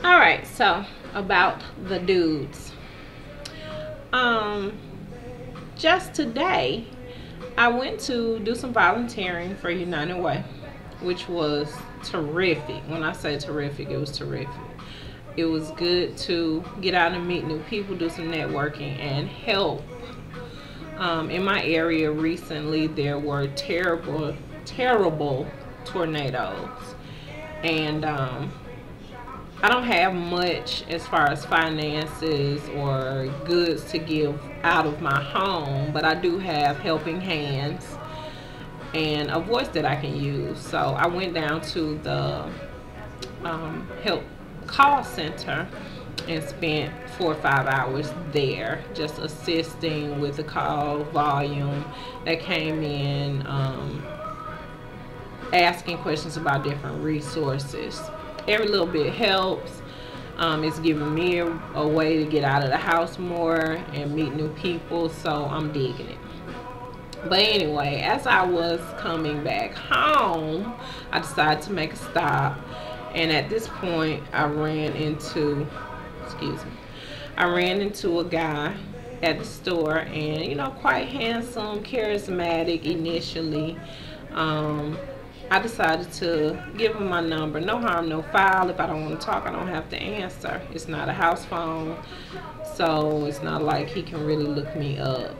All right, so about the dudes. Just today, I went to do some volunteering for United Way, which was terrific. When I say terrific, it was terrific. It was good to get out and meet new people, do some networking, and help. In my area recently, there were terrible tornadoes, and I don't have much as far as finances or goods to give out of my home, but I do have helping hands and a voice that I can use. So I went down to the help call center and spent 4 or 5 hours there, just assisting with the call volume that came in, asking questions about different resources. Every little bit helps. It's giving me a way to get out of the house more and meet new people, so I'm digging it. But anyway, as I was coming back home, I decided to make a stop, and at this point I ran into a guy at the store, and you know, quite handsome, charismatic initially. I decided to give him my number. No harm, no foul. If I don't want to talk, I don't have to answer. It's not a house phone, so it's not like he can really look me up.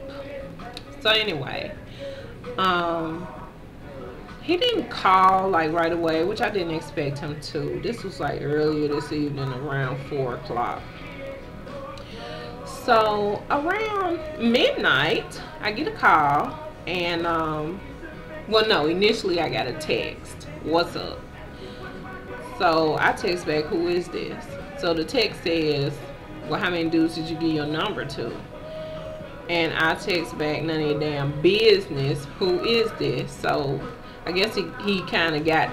So anyway, he didn't call like right away, which I didn't expect him to. This was like earlier this evening, around 4 o'clock. So around midnight, I get a call, and well, no, initially I got a text, "What's up?" So I text back, "Who is this?" So the text says, "Well, how many dudes did you give your number to?" And I text back, "None of your damn business. Who is this?" So I guess he kind of got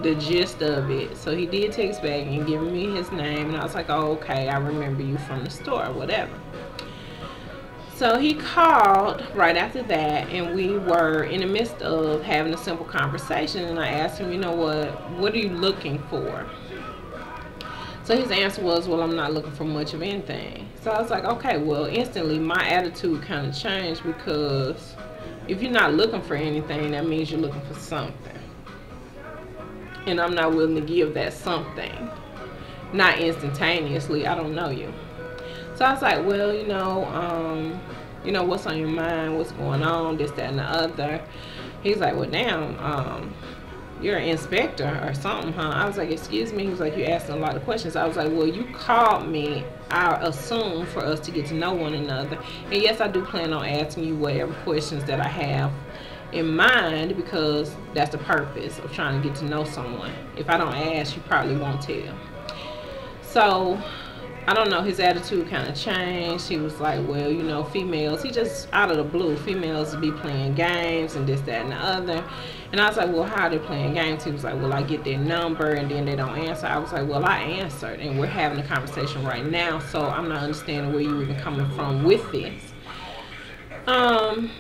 the gist of it. So he did text back and give me his name, and I was like, "Oh, okay, I remember you from the store," whatever. So he called right after that, and we were in the midst of having a simple conversation, and I asked him, "You know what are you looking for?" So his answer was, "Well, I'm not looking for much of anything." So I was like, okay, well, instantly my attitude kind of changed, because if you're not looking for anything, that means you're looking for something, and I'm not willing to give that something, not instantaneously. I don't know you. So I was like, well, what's on your mind? What's going on? This, that, and the other. He's like, well, damn, you're an inspector or something, huh? I was like, excuse me? He was like, you're asking a lot of questions. I was like, well, you called me, I assume, for us to get to know one another. And yes, I do plan on asking you whatever questions that I have in mind, because that's the purpose of trying to get to know someone. If I don't ask, you probably won't tell. So I don't know, his attitude kind of changed. He was like, well, females, he just out of the blue, females be playing games and this, that, and the other. And I was like, well, how are they playing games? He was like, well, I get their number and then they don't answer. I was like, well, I answered, and we're having a conversation right now, so I'm not understanding where you're even coming from with this.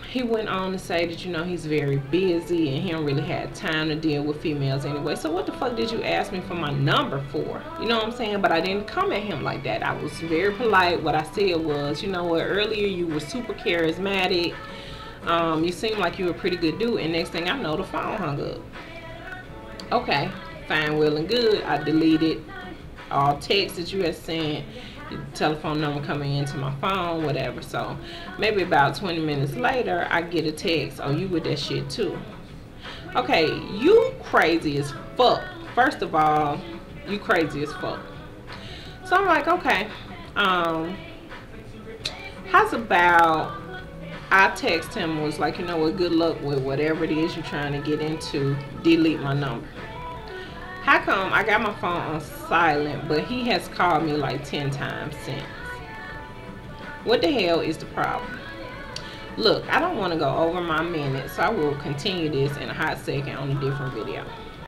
He went on to say that, he's very busy and he don't really have time to deal with females anyway. So what the fuck did you ask me for my number for? You know what I'm saying? But I didn't come at him like that. I was very polite. What I said was, you know what, earlier you were super charismatic. You seemed like you were a pretty good dude, and next thing I know, the phone hung up. Okay, fine, well and good. I deleted all texts that you had sent, telephone number coming into my phone, whatever. So maybe about 20 minutes later, I get a text, "Oh, you with that shit too?" Okay, you crazy as fuck. First of all, you crazy as fuck. So I'm like, okay, how's about I text him, was like, you know what, good luck with whatever it is you're trying to get into, delete my number. How come I got my phone on silent, but he has called me like 10 times since? What the hell is the problem? Look, I don't want to go over my minute, so I will continue this in a hot second on a different video.